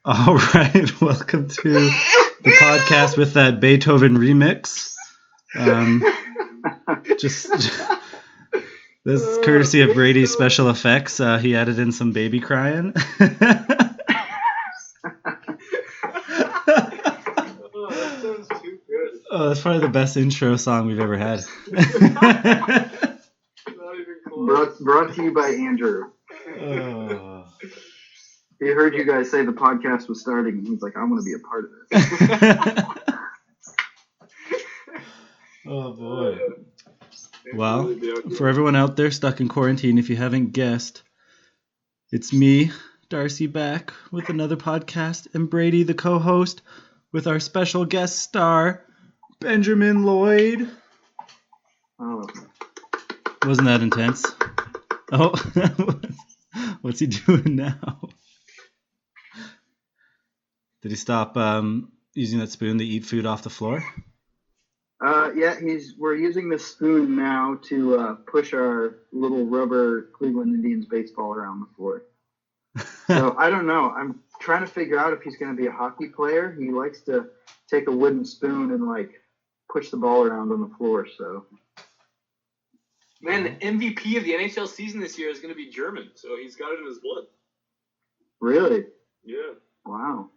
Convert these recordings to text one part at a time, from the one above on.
All right, welcome to the podcast with that Beethoven remix. Just this is courtesy of Brady's special effects. He added in some baby crying. That sounds too good. Oh, that's probably the best intro song we've ever had. Not even close. Brought to you by Andrew. Oh. He heard you guys say the podcast was starting, and he's like, I want to be a part of this. Oh boy. Well, for everyone out there stuck in quarantine, if you haven't guessed, it's me, Darcy, back with another podcast, and Brady, the co-host, with our special guest star, Benjamin Lloyd. Oh, Wasn't that intense? Oh, what's he doing now? Did he stop using that spoon to eat food off the floor? yeah, we're using this spoon now to push our little rubber Cleveland Indians baseball around the floor. So I don't know. I'm trying to figure out if he's going to be a hockey player. He likes to take a wooden spoon and like push the ball around on the floor. So Man, the MVP of the NHL season this year is going to be German, so he's got it in his blood. really, Yeah, wow.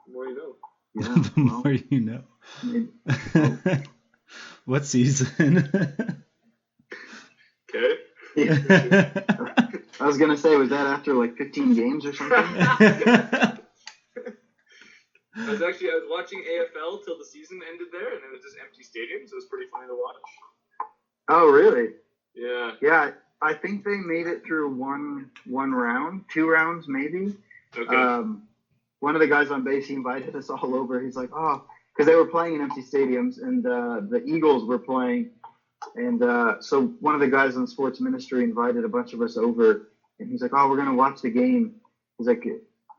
the more you know. Yeah, The well, more you know. it- What season? Okay. I was gonna say, was that after like 15 games or something? I was watching AFL till the season ended there, and it was just empty stadiums. It was pretty funny to watch. Oh, really? Yeah. Yeah, I think they made it through one round, 2 rounds maybe. Okay. One of the guys on base, he invited us all over. He's like, oh, because they were playing in empty stadiums, and the Eagles were playing. And so one of the guys in the sports ministry invited a bunch of us over, and he's like, oh, we're going to watch the game. He's like,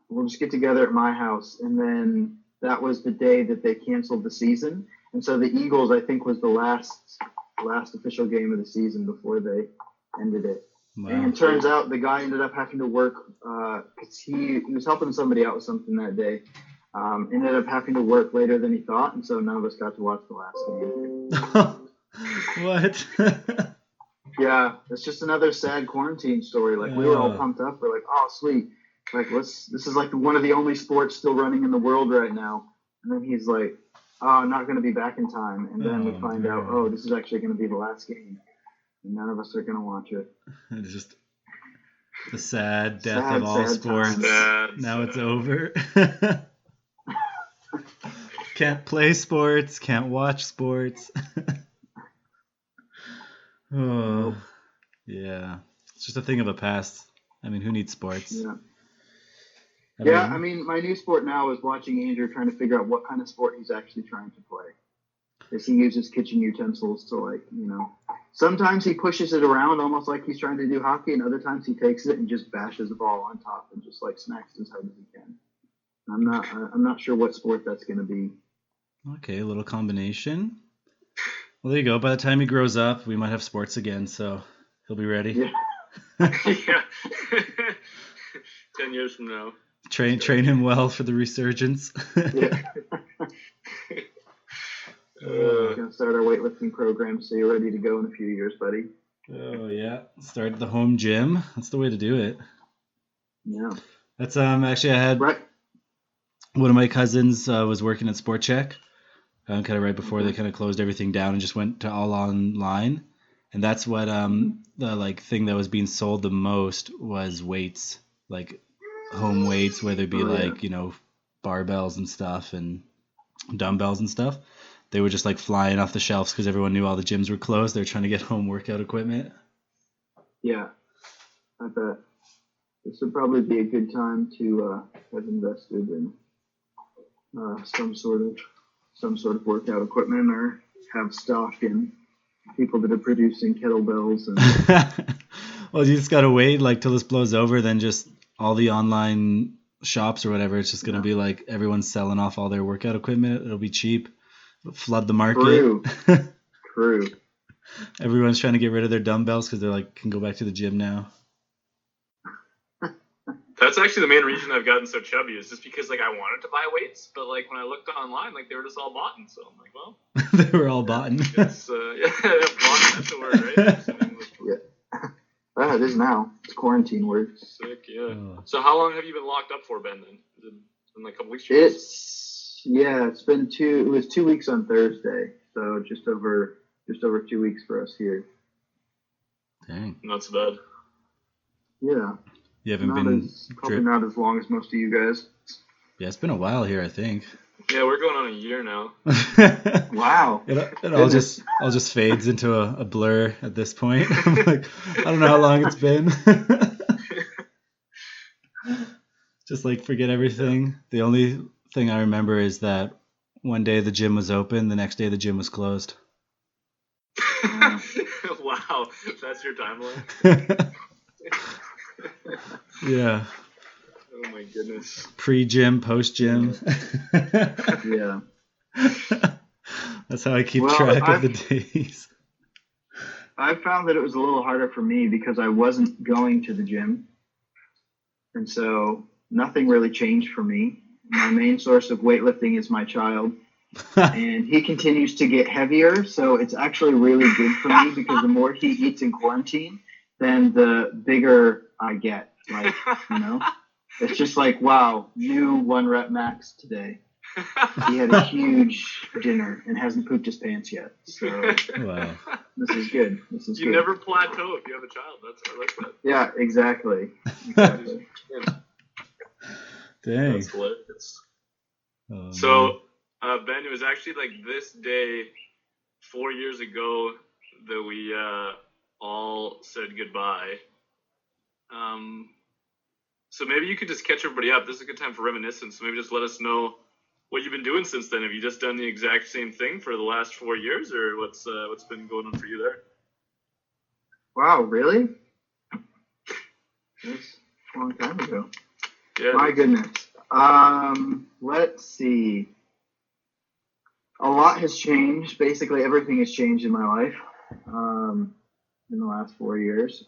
we'll just get together at my house. And then that was the day that they canceled the season. And so the Eagles, I think, was the last official game of the season before they ended it. Wow. And it turns out the guy ended up having to work because he was helping somebody out with something that day. Ended up having to work later than he thought, and so none of us got to watch the last game. What? Yeah, it's just another sad quarantine story. Like, we were all pumped up. We're like, oh, sweet. Like, this is like one of the only sports still running in the world right now. And then he's like, oh, I'm not going to be back in time. And then we find out, oh, this is actually going to be the last game. And none of us are going to watch it. It's just the sad death Sad, of all sad sports. times. Now it's over. Can't play sports, can't watch sports. Oh, yeah. It's just a thing of the past. I mean, who needs sports? Yeah. I Yeah, mean, I mean, my new sport now is watching Andrew trying to figure out what kind of sport he's actually trying to play. As he uses kitchen utensils to, like, sometimes he pushes it around almost like he's trying to do hockey, and other times he takes it and just bashes the ball on top and just, like, smacks it as hard as he can. I'm not sure what sport that's going to be. okay, a little combination. Well, there you go. By the time he grows up, we might have sports again, so he'll be ready. Yeah. Yeah. 10 years from now. Train him well for the resurgence. Yeah. We're going to start our weightlifting program, so you're ready to go in a few years, buddy. Oh yeah, start at the home gym. That's the way to do it. Yeah. That's actually I had Right. one of my cousins was working at Sport Check, kind of right before they kind of closed everything down and just went to all online, and that's what the like thing that was being sold the most was weights, like home weights, whether it be like barbells and stuff and dumbbells and stuff. They were just like flying off the shelves because everyone knew all the gyms were closed. They're trying to get home workout equipment. Yeah. I bet. This would probably be a good time to have invested in some sort of workout equipment, or have stock in people that are producing kettlebells and Well, you just gotta wait like till this blows over. Then just all the online shops or whatever. It's just gonna be like everyone's selling off all their workout equipment. It'll be cheap. It'll flood the market. True. Everyone's trying to get rid of their dumbbells because they're like can go back to the gym now. That's actually the main reason I've gotten so chubby is just because like I wanted to buy weights, but like when I looked online, like they were just all bought. So I'm like, well, They were all bought. it's bought. That's the word, right? It's an English word. Yeah. It is now. It's a quarantine word. Sick, yeah. Oh. So how long have you been locked up for, Ben? Then is it been like a couple weeks? It's been it was 2 weeks on Thursday, so just over 2 weeks for us here. Dang. Not so bad. Yeah. You haven't been probably not as long as most of you guys. Yeah, it's been a while here, I think. Yeah, we're going on a year now. Wow. It all just fades into a blur at this point. I'm like, I don't know how long it's been. Just like forget everything. The only thing I remember is that one day the gym was open, the next day the gym was closed. Wow, that's your timeline? Yeah. Oh my goodness. Pre-gym, post-gym. Yeah. That's how I keep track of the days. I found that it was a little harder for me because I wasn't going to the gym. And so nothing really changed for me. My main source of weightlifting is my child. And he continues to get heavier. So it's actually really good for me because the more he eats in quarantine, then the bigger I get. Like, it's just like, wow, new 1 rep max today. He had a huge dinner and hasn't pooped his pants yet. So Wow. This is good. You never plateau if you have a child. I like that. Yeah, exactly. Dang. That's hilarious. Oh, so, Ben, it was actually like this day 4 years ago that we all said goodbye. So maybe you could just catch everybody up. This is a good time for reminiscence. So maybe just let us know what you've been doing since then. Have you just done the exact same thing for the last 4 years, or what's been going on for you there? Wow, really? That's a long time ago. Yeah. My goodness. Let's see. A lot has changed. Basically, everything has changed in my life in the last 4 years.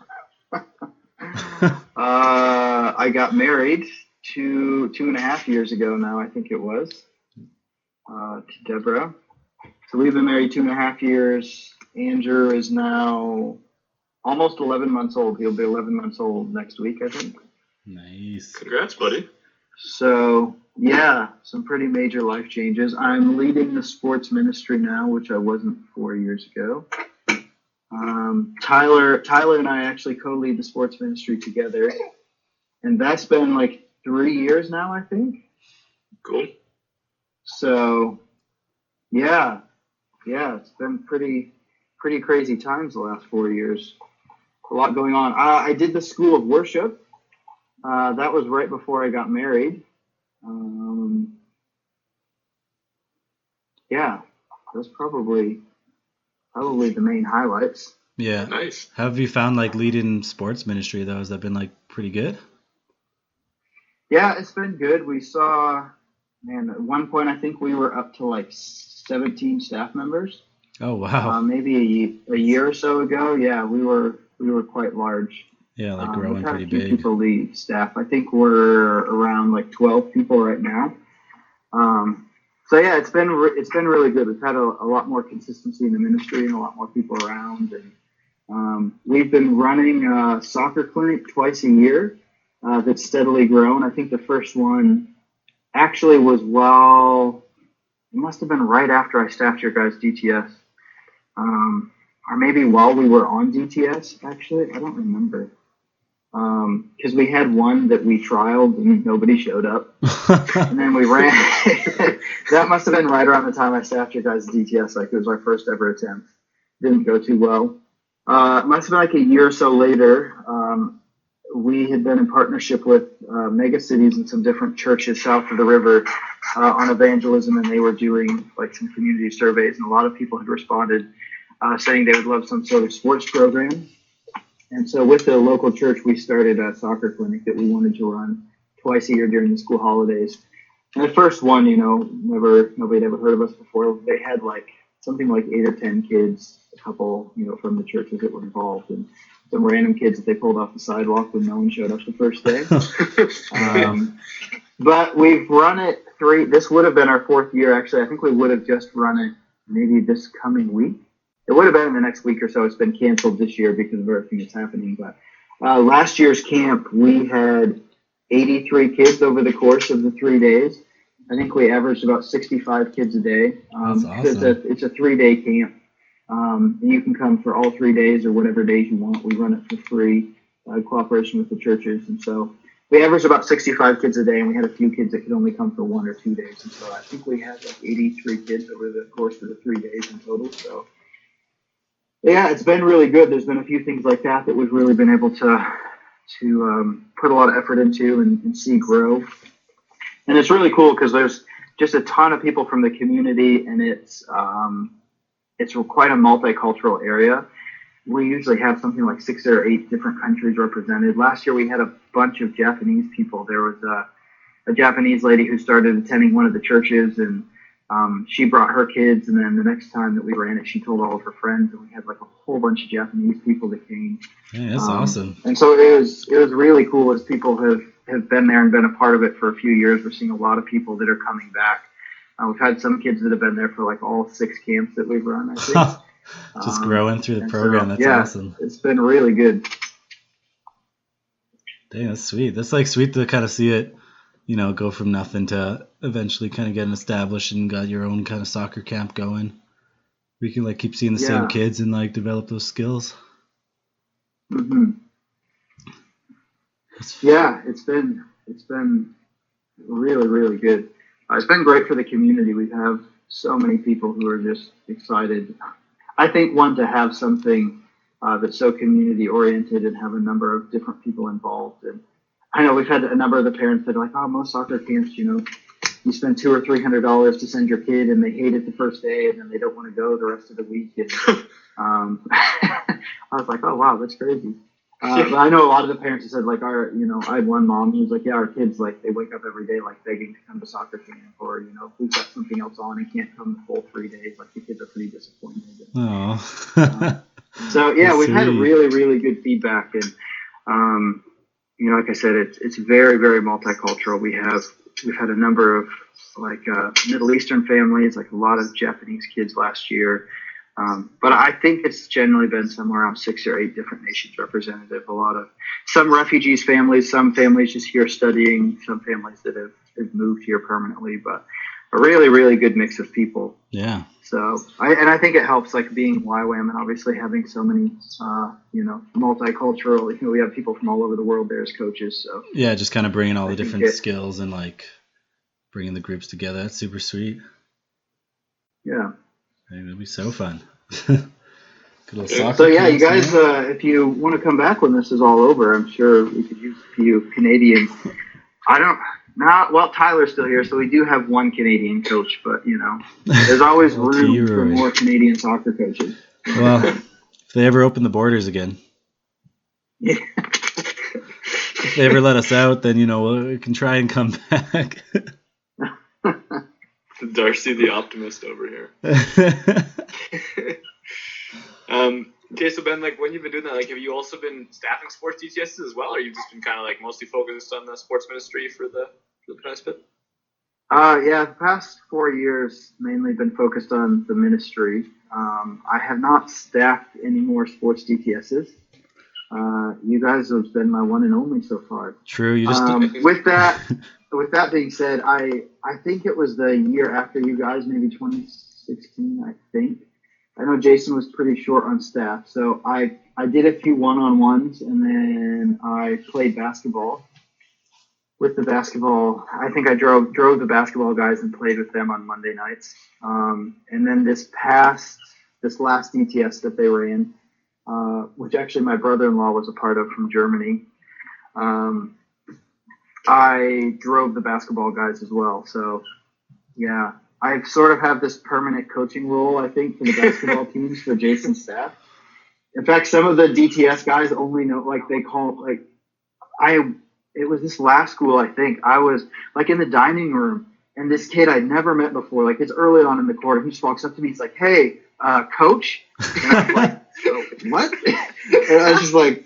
I got married 2.5 years ago now, I think it was, to Deborah. So we've been married 2.5 years. Andrew is now almost 11 months old. He'll be 11 months old next week, I think. Nice. Congrats, buddy. So, yeah, some pretty major life changes. I'm leading the sports ministry now, which I wasn't 4 years ago. Tyler and I actually co-lead the sports ministry together, and that's been like 3 years now, I think. Cool. So, yeah, it's been pretty crazy times the last 4 years. A lot going on. I did the School of Worship. That was right before I got married. Yeah, that's probably the main highlights. Yeah. Nice. How have you found like leading sports ministry though? Has that been like pretty good? Yeah, it's been good. We saw, at one point I think we were up to like 17 staff members. Oh wow. Maybe a year or so ago. Yeah, we were quite large. Yeah, like growing we've had pretty a few big. people lead staff. I think we're around like 12 people right now. So yeah, it's been really good. We've had a lot more consistency in the ministry and a lot more people around. And we've been running a soccer clinic twice a year that's steadily grown. I think the first one actually was it must have been right after I staffed your guys' DTS. Or maybe while we were on DTS, actually. I don't remember. Because we had one that we trialed and nobody showed up. And then we ran. That must have been right around the time I staffed your guys' DTS. Like, it was our first ever attempt. Didn't go too well. It must have been like a year or so later. We had been in partnership with mega cities and some different churches south of the river on evangelism, and they were doing like some community surveys, and a lot of people had responded saying they would love some sort of sports program. And so with the local church, we started a soccer clinic that we wanted to run twice a year during the school holidays. And the first one, nobody had ever heard of us before. They had like something like 8 or 10 kids, a couple, from the churches that were involved. And some random kids that they pulled off the sidewalk when no one showed up the first day. But we've run it this would have been our 4th year, actually. I think we would have just run it maybe this coming week. It would have been in the next week or so. It's been canceled this year because of everything that's happening. But last year's camp, we had 83 kids over the course of the 3 days. I think we averaged about 65 kids a day. That's awesome. It's a 3-day camp. You can come for all 3 days or whatever days you want. We run it for free, cooperation with the churches. And so we averaged about 65 kids a day, and we had a few kids that could only come for 1 or 2 days. And so I think we had like 83 kids over the course of the 3 days in total. So yeah, it's been really good. There's been a few things like that we've really been able to put a lot of effort into and see grow. And it's really cool because there's just a ton of people from the community, and it's quite a multicultural area. We usually have something like 6 or 8 different countries represented. Last year we had a bunch of Japanese people. There was a Japanese lady who started attending one of the churches, and she brought her kids, and then the next time that we ran it, she told all of her friends, and we had like a whole bunch of Japanese people that came. Yeah, that's awesome. And so it was really cool as people have been there and been a part of it for a few years. We're seeing a lot of people that are coming back. We've had some kids that have been there for like all 6 camps that we've run, I think. Just growing through the program. So, that's awesome. It's been really good. Dang, that's sweet. That's like sweet to kind of see it, go from nothing to eventually kind of getting established and got your own kind of soccer camp going. We can like keep seeing the same kids and like develop those skills. Mm-hmm. Yeah, it's been really, really good. It's been great for the community. We have so many people who are just excited. I think to have something that's so community oriented and have a number of different people involved. And I know we've had a number of the parents that are like, most soccer camps, you spend $200 or $300 to send your kid, and they hate it the first day, and then they don't want to go the rest of the week. And, I was like, oh wow, that's crazy. But I know a lot of the parents have said, like, I had one mom who was like, our kids, like, they wake up every day, like, begging to come to soccer camp, or, if we've got something else on and can't come the full 3 days, like, the kids are pretty disappointed. Oh. So, yeah, we've had really, really good feedback. And, like I said, it's very, very multicultural. We've had a number of, like, Middle Eastern families, like a lot of Japanese kids last year. But I think it's generally been somewhere around 6 or 8 different nations representative. Some refugees families, some families just here studying, some families that have moved here permanently, but a really, really good mix of people. Yeah. So, I think it helps, like, being YWAM and obviously having so many, multicultural, we have people from all over the world there as coaches. So yeah, just kind of bringing all the different skills and, like, bringing the groups together. That's super sweet. Yeah. It'll be so fun. Good little soccer. So yeah, you guys, if you want to come back when this is all over, I'm sure we could use a few Canadian. Tyler's still here, so we do have one Canadian coach, but there's always room for more Canadian soccer coaches. Well, if they ever open the borders again, if they ever let us out, then we can try and come back. Darcy the optimist over here. Okay, so Ben, like, when you've been doing that, like, have you also been staffing sports DTSs as well, or you've just been kind of like mostly focused on the sports ministry for the past bit? Yeah, the past 4 years mainly been focused on the ministry. I have not staffed any more sports DTSs. You guys have been my one and only so far. True. You just With that being said, I think it was the year after you guys, maybe 2016, I think. I know Jason was pretty short on staff, so I did a few one-on-ones, and then I played basketball. With the basketball, I think I drove the basketball guys and played with them on Monday nights. And then this last DTS that they were in, which actually my brother-in-law was a part of from Germany, I drove the basketball guys as well. So, yeah, I sort of have this permanent coaching role, I think, for the basketball teams for Jason's staff. In fact, some of the DTS guys only know, like, they call, like, it was this last school, I think. I was, like, in the dining room, and this kid I'd never met before, like, it's early on in the quarter. He just walks up to me. He's like, hey, coach? And I'm like, what? And I was just like,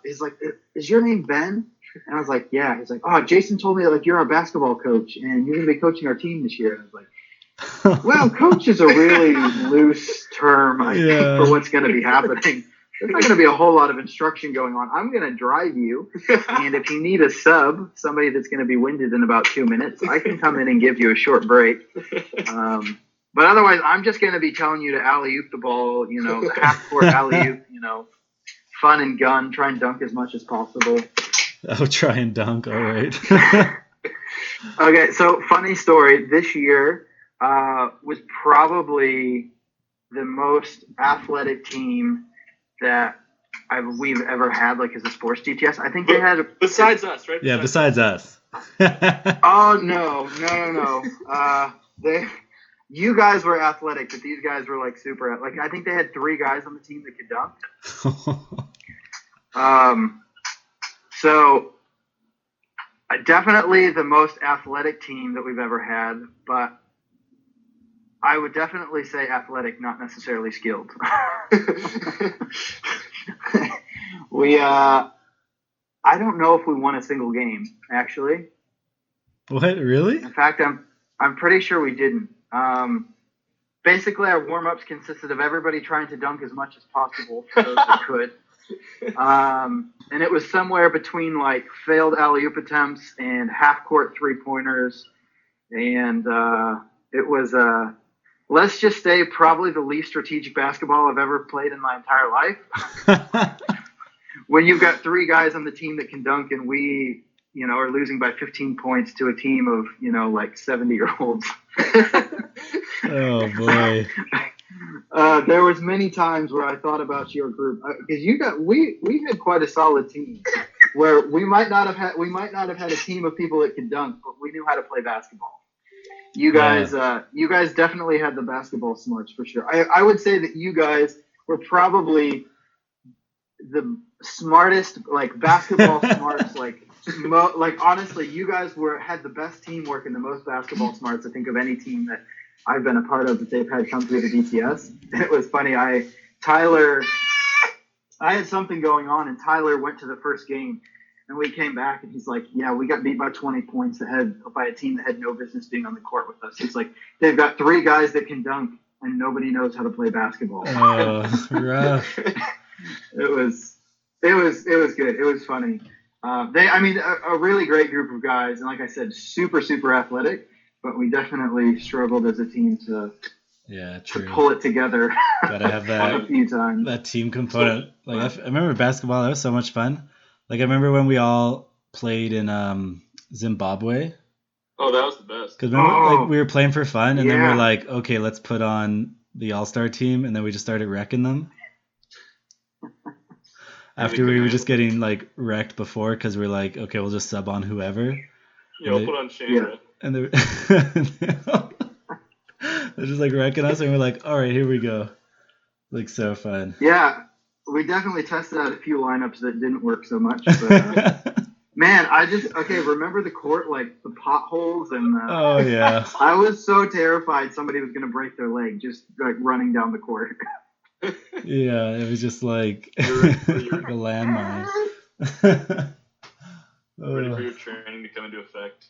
he's like, is your name Ben? And I was like, yeah. He's like, oh, Jason told me that like you're our basketball coach and you're gonna be coaching our team this year. And I was like, well, coach is a really loose term, I think, for what's gonna be happening. There's not going to be a whole lot of instruction going on. I'm going to drive you, and if you need a sub, somebody that's going to be winded in about 2 minutes, I can come in and give you a short break. But otherwise, I'm just going to be telling you to alley-oop the ball, the half-court alley-oop, fun and gun, try and dunk as much as possible. Oh, try and dunk, all right. Okay, so funny story. This year was probably the most athletic team that we've ever had, like, as a sports GTS. I think they had... Besides us, right? Yeah, besides us. Oh, no. You guys were athletic, but these guys were, like, super... Like, I think they had 3 guys on the team that could dunk. So, definitely the most athletic team that we've ever had, but I would definitely say athletic, not necessarily skilled. I don't know if we won a single game, actually. What, really? In fact, I'm pretty sure we didn't. Basically, our warm-ups consisted of everybody trying to dunk as much as possible for those that could. And it was somewhere between, like, failed alley-oop attempts and half-court three-pointers. And it was... let's just say probably the least strategic basketball I've ever played in my entire life. When you've got 3 guys on the team that can dunk and we, are losing by 15 points to a team of, like 70-year-olds. Oh, boy. There was many times where I thought about your group because we had quite a solid team where we might not have had a team of people that could dunk, but we knew how to play basketball. You guys definitely had the basketball smarts for sure. I would say that you guys were probably the smartest, like basketball smarts. Like honestly, you guys had the best teamwork and the most basketball smarts I think of any team that I've been a part of that they've had come through the DTS. And it was funny. I had something going on, and Tyler went to the first game. And we came back, and he's like, yeah, we got beat by 20 points by a team that had no business being on the court with us. He's like, they've got 3 guys that can dunk, and nobody knows how to play basketball. Oh, rough. It was good. It was funny. A really great group of guys. And like I said, super, super athletic. But we definitely struggled as a team to pull it together. Gotta have that, a few times. That team component. Like I remember basketball. That was so much fun. Like, I remember when we all played in Zimbabwe. Oh, that was the best. Because remember, we were playing for fun, and then we're like, okay, let's put on the all-star team, and then we just started wrecking them. After we were just getting, like, wrecked before, because we're like, okay, we'll just sub on whoever. Yeah, we'll put on Shane. And they're just, like, wrecking us, and we're like, all right, here we go. Like, so fun. Yeah. We definitely tested out a few lineups that didn't work so much. But, man, remember the court, like the potholes and oh, yeah. I was so terrified somebody was going to break their leg just like running down the court. Yeah, it was just like a landmine. Ready for your training to come into effect.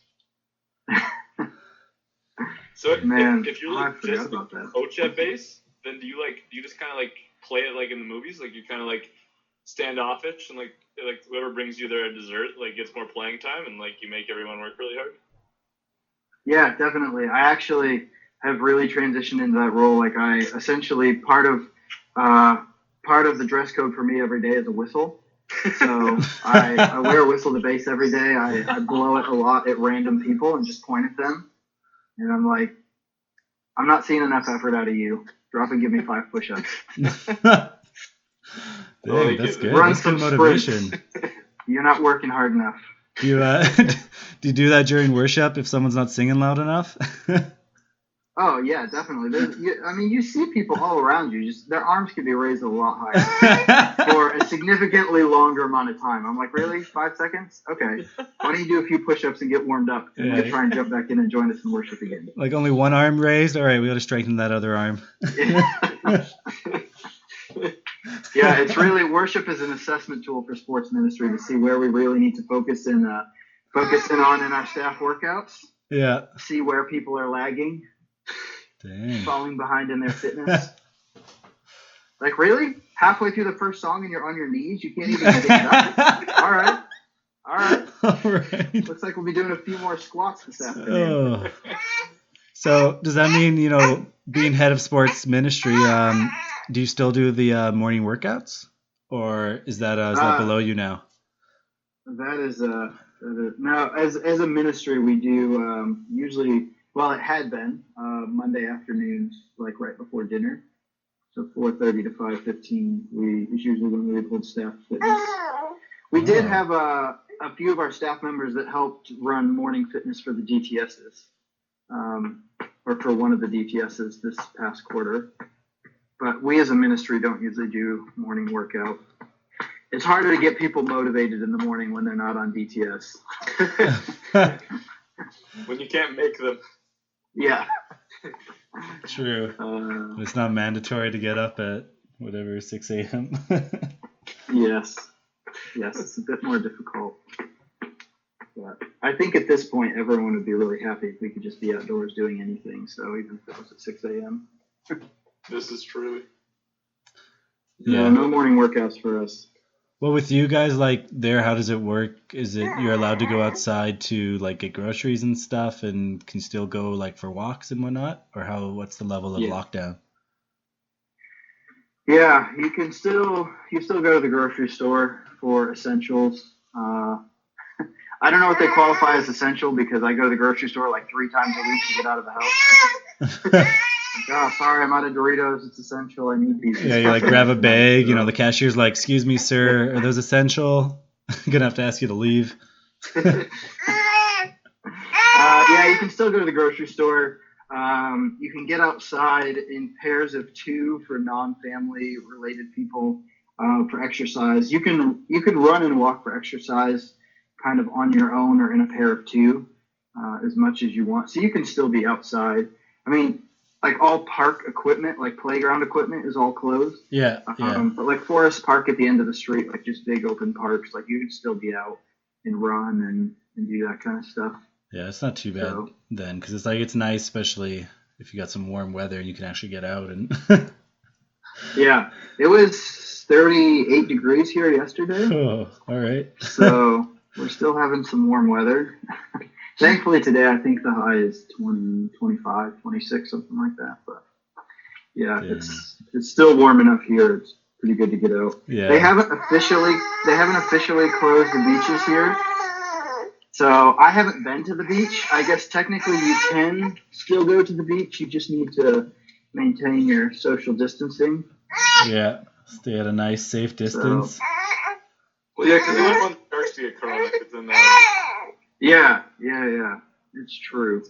So if you're like just a coach at base, then do you just kind of like play it like in the movies, like you kind of like standoffish and like whoever brings you their dessert like gets more playing time and like you make everyone work really hard? Yeah, definitely. I actually have really transitioned into that role. Like I essentially part of the dress code for me every day is a whistle. So I wear a whistle to base every day. I blow it a lot at random people and just point at them. And I'm like, I'm not seeing enough effort out of you. Drop and give me 5 push-ups. Dang, that's good. Run that's some good motivation. Sprints. You're not working hard enough. Do you do that during worship if someone's not singing loud enough? Oh yeah, definitely. You see people all around you. Just their arms can be raised a lot higher for a significantly longer amount of time. I'm like, really? 5 seconds? Okay. Why don't you do a few push-ups and get warmed up, and we'll try and jump back in and join us in worship again? Like only one arm raised. All right, we got to strengthen that other arm. Yeah, it's really worship is an assessment tool for sports ministry to see where we really need to focus in on in our staff workouts. Yeah. See where people are lagging, falling behind in their fitness. Like, really? Halfway through the first song and you're on your knees? You can't even get up? All right. Looks like we'll be doing a few more squats this afternoon. So does that mean, being head of sports ministry, do you still do the morning workouts? Or is that below you now? That is no, as a ministry, we do usually, well, it had been Monday afternoons, like right before dinner. So 4:30 to 5:15 is usually when we would hold staff fitness. We did have a few of our staff members that helped run morning fitness for the DTSs, or for one of the DTSs this past quarter. But we as a ministry don't usually do morning workout. It's harder to get people motivated in the morning when they're not on DTS. When you can't make them. Yeah. True. It's not mandatory to get up at whatever 6 a.m. Yes, it's a bit more difficult. But I think at this point, everyone would be really happy if we could just be outdoors doing anything. So even if it was at 6 a.m. This is true. Yeah, no morning workouts for us. Well, with you guys, like there, how does it work? Is it you're allowed to go outside to like get groceries and stuff, and can still go like for walks and whatnot, or what's the level of lockdown? Yeah, you still go to the grocery store for essentials. I don't know what they qualify as essential because I go to the grocery store like 3 times a week to get out of the house. Oh, sorry, I'm out of Doritos. It's essential. I need these. Yeah, you like grab a bag. The cashier's like, "Excuse me, sir, are those essential?" I'm gonna have to ask you to leave. Yeah, you can still go to the grocery store. You can get outside in pairs of 2 for non-family related people for exercise. You can run and walk for exercise kind of on your own or in a pair of 2 as much as you want. So you can still be outside. I mean, like all park equipment, like playground equipment is all closed. Yeah. But like Forest Park at the end of the street, like just big open parks, like you can still be out and run and do that kind of stuff. Yeah, it's not too bad then, because it's nice, especially if you got some warm weather and you can actually get out and. Yeah, it was 38 degrees here yesterday. Oh, all right. So we're still having some warm weather. Thankfully today, I think the high is 20, 25, 26, something like that. But yeah, it's still warm enough here. It's pretty good to get out. Yeah. They haven't officially closed the beaches here. So I haven't been to the beach. I guess technically you can still go to the beach. You just need to maintain your social distancing. Yeah, stay at a nice, safe distance. So, well, yeah, because you don't want the sharks to get corona. Then, yeah. It's true.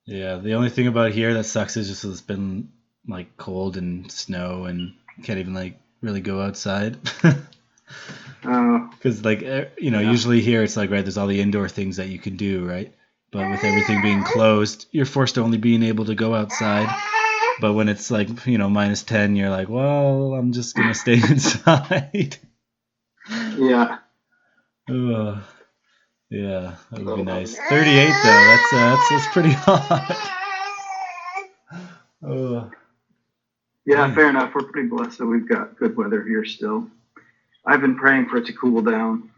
Yeah, the only thing about here that sucks is just it's been like cold and snow and can't even like really go outside. Because usually here it's like, right, there's all the indoor things that you can do, right? But with everything being closed, you're forced to only being able to go outside. But when it's like, -10, you're like, well, I'm just going to stay inside. Yeah. Yeah, that would be nice. 38 though, that's pretty hot. Yeah, fair enough. We're pretty blessed that we've got good weather here still. I've been praying for it to cool down.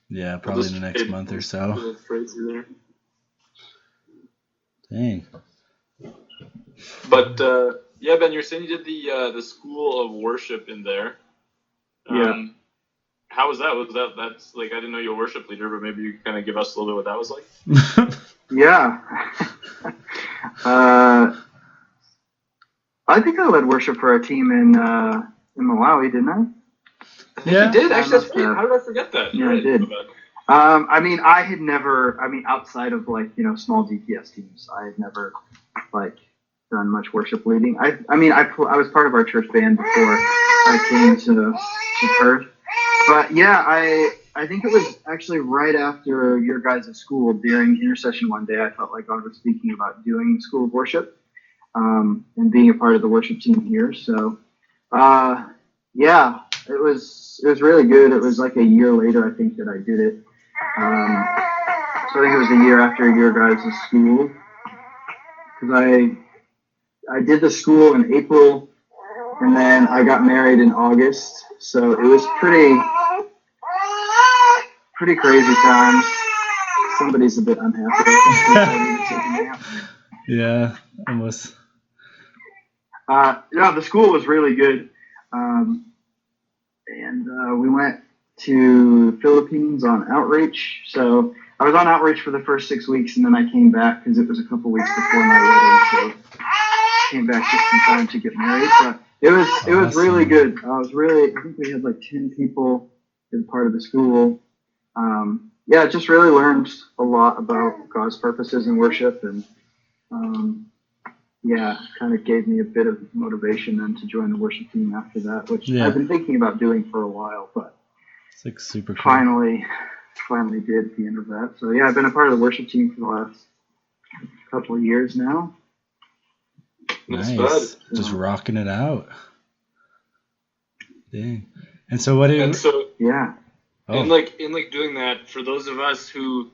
Yeah, probably in the next month or so. Dang. But yeah, Ben, you're saying you did the school of worship in there. Yeah. How was that? That's like, I didn't know you were a worship leader, but maybe you could kind of give us a little bit what that was like. Yeah. I think I led worship for our team in Malawi, didn't I? Yeah, you did. Actually, that's right. How did I forget that? Yeah, I did. I had never, outside of small DPS teams, I had never done much worship leading. I was part of our church band before I came to Perth. But yeah, I think it was actually right after your guys' school during intercession one day, I felt like God was speaking about doing school of worship. and being a part of the worship team here. So, yeah, it was really good. It was like a year later, I think, that I did it. So I think it was a year after your guys' school, because I did the school in April, and then I got married in August. So it was pretty crazy times. Somebody's a bit unhappy. Yeah, almost. No, the school was really good. And we went to the Philippines on outreach. So I was on outreach for the first 6 weeks, and then I came back because it was a couple weeks before my wedding. So I came back just in time to get married. But it was really good. I think we had like 10 people as part of the school. Yeah, just really learned a lot about God's purposes in worship, and yeah, kind of gave me a bit of motivation then to join the worship team after that, which I've been thinking about doing for a while, but it's like super cool. Finally did at the end of that. So yeah, I've been a part of the worship team for the last couple of years now. Nice. Just rocking it out. Dang. And so what do you... yeah. Oh. And like doing that, for those of us who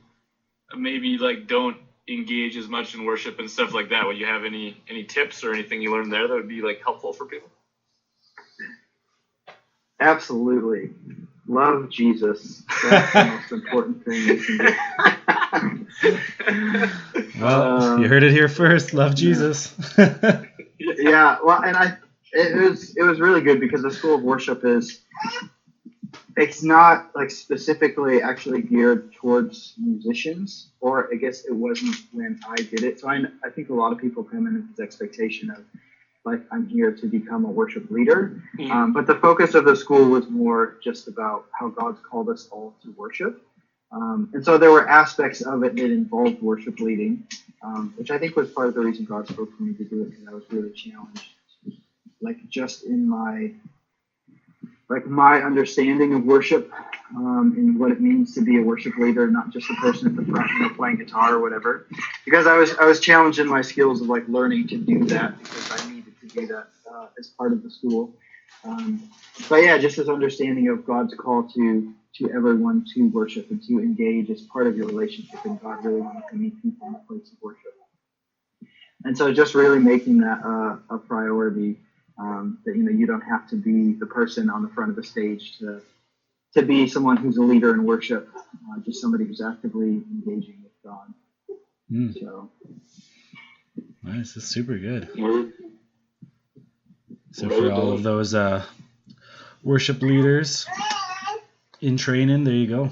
maybe like don't engage as much in worship and stuff like that, would you have any tips or anything you learned there that would be like helpful for people? Absolutely. Love Jesus. That's the most important thing you can do. Well, you heard it here first. Love Jesus. Yeah. Well, and it was really good because the School of Worship it's not like specifically actually geared towards musicians, or I guess it wasn't when I did it. So I think a lot of people come in with this expectation of like, I'm here to become a worship leader. But the focus of the school was more just about how God's called us all to worship. And so there were aspects of it that involved worship leading, which I think was part of the reason God spoke for me to do it, because I was really challenged, like just in my understanding of worship, and what it means to be a worship leader, not just a person at the front, playing guitar or whatever. Because I was challenged in my skills of like learning to do that, because I needed to do that as part of the school. But yeah, just this understanding of God's call to everyone to worship and to engage as part of your relationship, and God really wants to meet people in a place of worship. And so just really making that a priority. That you don't have to be the person on the front of the stage to be someone who's a leader in worship, just somebody who's actively engaging with God. So nice, that's super good. So for all of those worship leaders in training, there you go.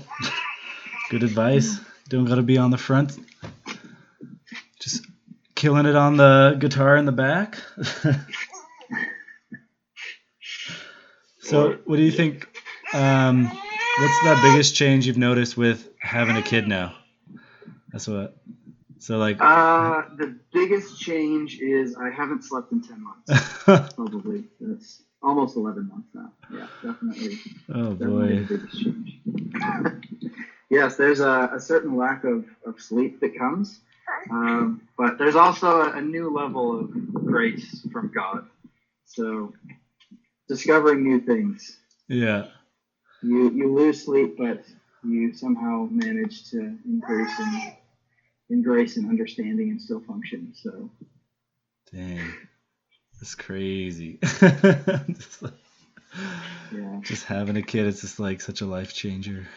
Good advice. Don't gotta be on the front. Just killing it on the guitar in the back. So what do you think, what's the biggest change you've noticed with having a kid now? The biggest change is I haven't slept in 10 months. Probably. That's almost 11 months now. Yeah, definitely. Oh, definitely boy. The biggest change. Yes, there's a certain lack of sleep that comes, but there's also a new level of grace from God. So discovering new things. Yeah. You lose sleep, but you somehow manage to in grace and understanding and still function. So. Dang, that's crazy. Just having a kid, it's just like such a life changer.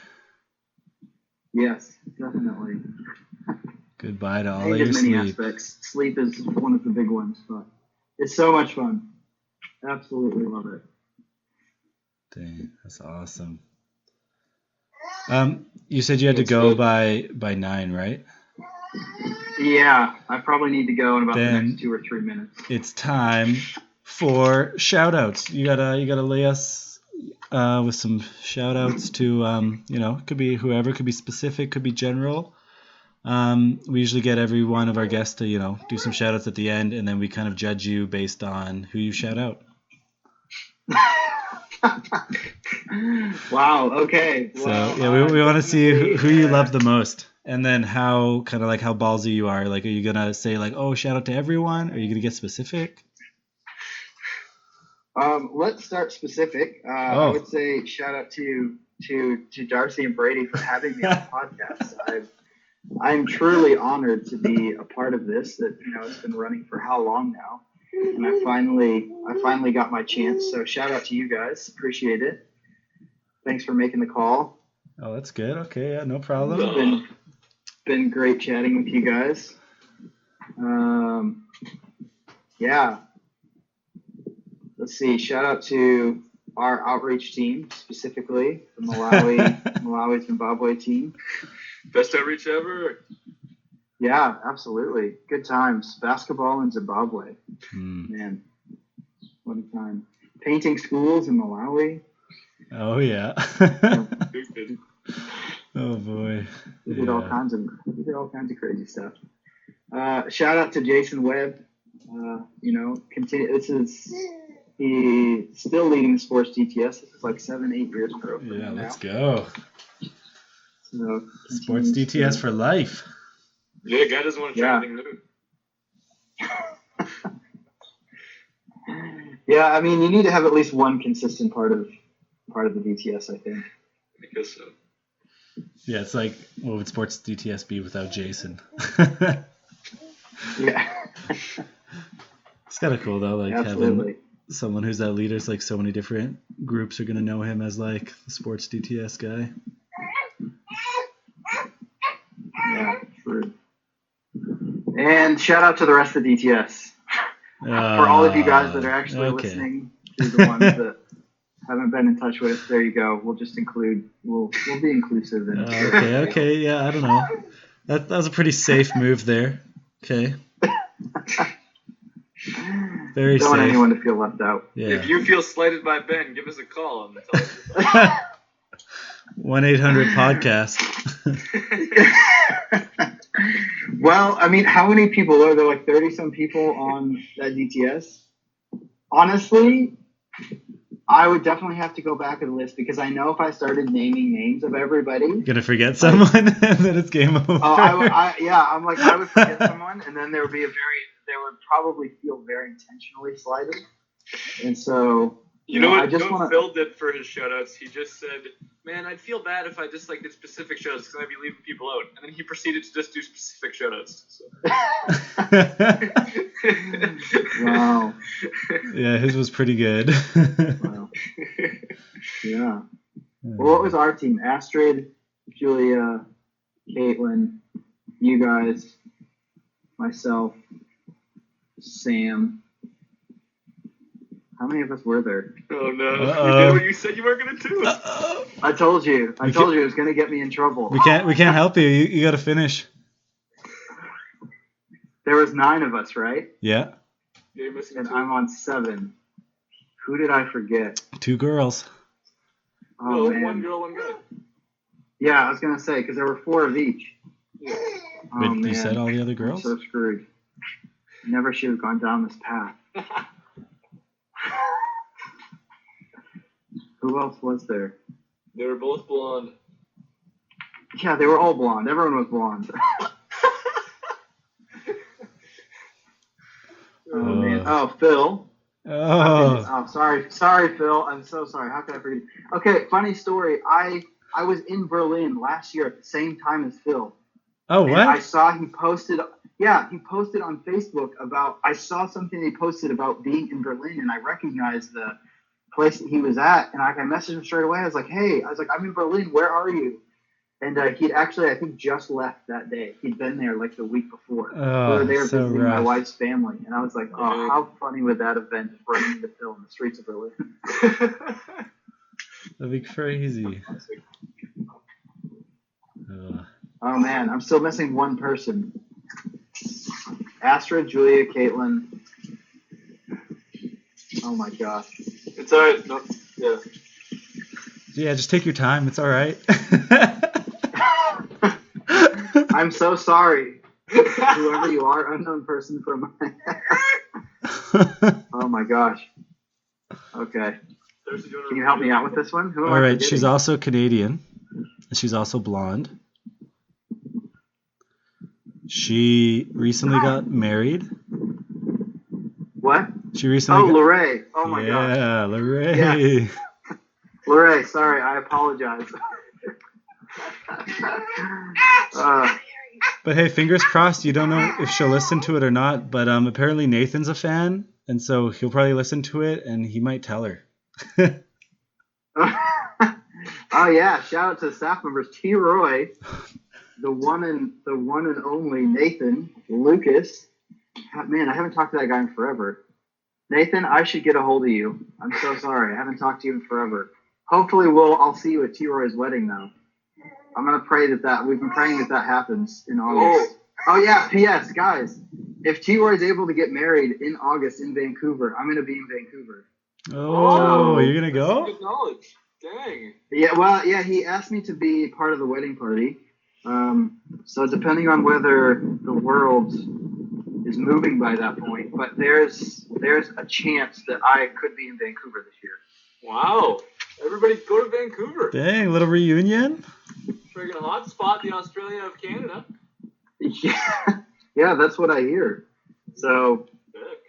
Yes, definitely. Goodbye to all your many sleep. Aspects. Sleep is one of the big ones, but it's so much fun. Absolutely love it. Dang, that's awesome. You said you had to go by 9, right? Yeah, I probably need to go in about the next 2 or 3 minutes. It's time for shout outs. You gotta lay us with some shout outs to it could be whoever, it could be specific, could be general. We usually get every one of our guests to do some shout outs at the end, and then we kind of judge you based on who you shout out. Wow. Okay. So we want to see who you love the most. And then how ballsy you are. Like, are you gonna say like, oh, shout out to everyone? Are you gonna get specific? Let's start specific. I would say shout out to Darcy and Brady for having me on the podcast. I'm truly honored to be a part of this. That it's been running for how long now, and I finally got my chance. So shout out to you guys. Appreciate it. Thanks for making the call. Oh, that's good. Okay, yeah, no problem. Been great chatting with you guys. Yeah. Let's see. Shout out to our outreach team, specifically the Malawi Zimbabwe team. Best outreach ever. Yeah, absolutely. Good times. Basketball in Zimbabwe. Man, what a time. Painting schools in Malawi. Oh yeah. Oh boy. We did all kinds of crazy stuff. Shout out to Jason Webb. He's still leading the Sports DTS. This is like 7-8 years pro. Yeah, let's go. So, Sports DTS for life. Yeah, guy doesn't want to try anything new. Yeah, I mean, you need to have at least one consistent part of the DTS, I think. I guess so. Yeah, it's like, what would Sports DTS be without Jason? Yeah. It's kind of cool, though, like having someone who's that leader. It's like so many different groups are going to know him as, like, the Sports DTS guy. Yeah, true. And shout out to the rest of DTS. For all of you guys that are actually listening to the ones that haven't been in touch with, there you go. We'll just we'll be inclusive. Okay, yeah, I don't know. That was a pretty safe move there. Okay. Very Don't safe. want anyone to feel left out. Yeah. If you feel slighted by Ben, give us a call and tell us. 1-800-podcast. Well, I mean, how many people are there? Like 30-some people on that DTS? Honestly, I would definitely have to go back and list because I know if I started naming names of everybody, You're gonna forget someone, and then it's game over. I would forget someone, and then they would probably feel very intentionally slighted, and so. You know what Phil did for his shoutouts? He just said, "Man, I'd feel bad if I just did specific shoutouts because I'd be leaving people out." And then he proceeded to just do specific shoutouts. So. Wow. Yeah, his was pretty good. Wow. Yeah. Well, what was our team? Astrid, Julia, Caitlin, you guys, myself, Sam. How many of us were there? Oh no! You did what you said you weren't gonna do. I told you. I told you it was gonna get me in trouble. We can't help you. You got to finish. There was 9 of us, right? Yeah. You're missing and 2. I'm on 7. Who did I forget? 2 girls. Oh man. 1 girl, 1 guy. Yeah, I was gonna say because there were 4 of each. Yeah. Oh, you said all the other girls? I'm so screwed. Never should have gone down this path. Who else was there? They were both blonde. Yeah, they were all blonde. Everyone was blonde. Oh man. Oh, Phil. Oh. Sorry, Phil. I'm so sorry. How could I forget? Okay, funny story. I was in Berlin last year at the same time as Phil. Oh, what? And I saw he posted. Yeah, he posted on Facebook about. I saw something he posted about being in Berlin, and I recognized the place that he was at, and I messaged him straight away. I was like, "Hey," I'm in Berlin. Where are you? And he'd actually, I think, just left that day. He'd been there like the week before. Oh, we were there so visiting rough. my wife's family, and I was like, "Oh, how funny would that have been to running into Phil in the streets of Berlin?" That'd be crazy. Oh man, I'm still missing one person. Astrid, Julia, Caitlin. Oh my gosh. It's alright. No, yeah. Yeah, just take your time. It's all right. I'm so sorry, whoever you are, unknown person from my. Oh my gosh. Okay. Can you help me out with this one? Who am all I right. forgetting? She's also Canadian. She's also blonde. She recently got married. What? She recently. Lorraine. Oh my god. Yeah, Lorraine. Yeah. Lorraine, sorry, I apologize. But hey, fingers crossed. You don't know if she'll listen to it or not. But apparently Nathan's a fan, and so he'll probably listen to it, and he might tell her. Oh yeah! Shout out to the staff members: T. Roy, the one and only Nathan, Lucas. Man, I haven't talked to that guy in forever. Nathan, I should get a hold of you. I'm so sorry. I haven't talked to you in forever. Hopefully, I'll see you at T. Roy's wedding though. I'm gonna pray that we've been praying that happens in August. Oh yeah. P.S. Guys, if T. Roy's able to get married in August in Vancouver, I'm gonna be in Vancouver. Oh, you're gonna go? Good knowledge. Dang. Yeah. Well, yeah. He asked me to be part of the wedding party. So depending on whether the world is moving by that point, but there's a chance that I could be in Vancouver this year. Wow. Everybody go to Vancouver. Dang, little reunion. Friggin' hot spot, the Australia of Canada. Yeah, that's what I hear. So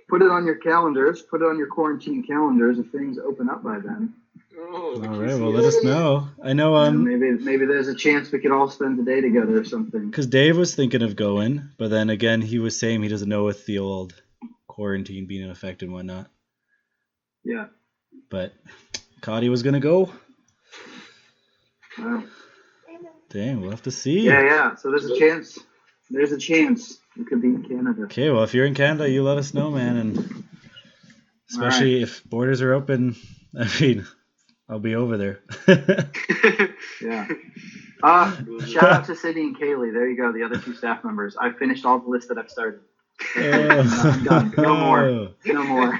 put it on your calendars. Put it on your quarantine calendars if things open up by then. All right, well, let us know. I know. Maybe there's a chance we could all spend the day together or something. Because Dave was thinking of going, but then again, he was saying he doesn't know with the old quarantine being in effect and whatnot. Yeah. But Cody was gonna go. Wow. Dang, we'll have to see. Yeah. So there's a chance. There's a chance we could be in Canada. Okay, well, if you're in Canada, you let us know, man, and especially if borders are open. I mean, I'll be over there. Yeah. Shout out to Sydney and Kaylee. There you go, the other two staff members. I finished all the lists that I've started. I'm done. No more.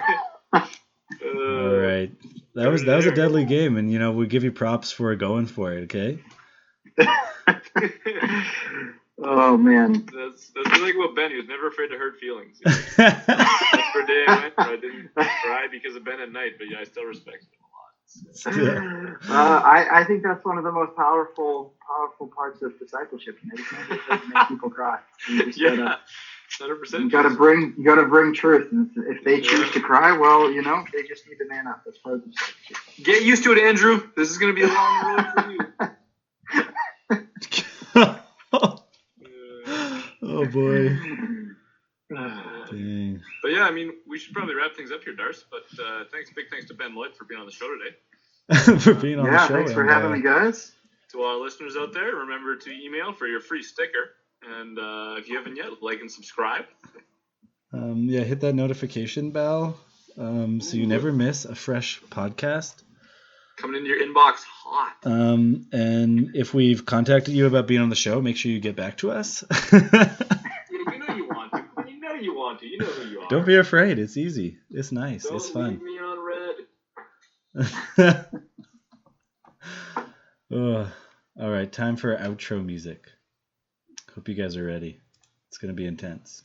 All right. That was a deadly game, and we give you props for going for it. Okay. Oh man. That's like what Ben. He was never afraid to hurt feelings. That's for a day I went where I didn't cry because of Ben at night, but yeah, I still respect him a lot. I think that's one of the most powerful parts of discipleship. You can't just make people cry. Yeah. 100%. You gotta bring truth, and if they choose to cry, well, they just need to man up. That's part of discipleship. Get used to it, Andrew. This is gonna be a long road for you. Oh boy. Dang. But yeah, I mean, we should probably wrap things up here, Darce. But big thanks to Ben Lloyd for being on the show today. For being on the show. Thanks for having me, guys. To all our listeners out there, remember to email for your free sticker. And if you haven't yet, like and subscribe. Hit that notification bell so you never miss a fresh podcast. Coming into your inbox hot. And if we've contacted you about being on the show, make sure you get back to us. You know you want to. You know you want to. You know who you are. Don't be afraid. It's easy. It's nice. Don't it's fun. Leave me on red. All right, time for outro music. Hope you guys are ready. It's going to be intense.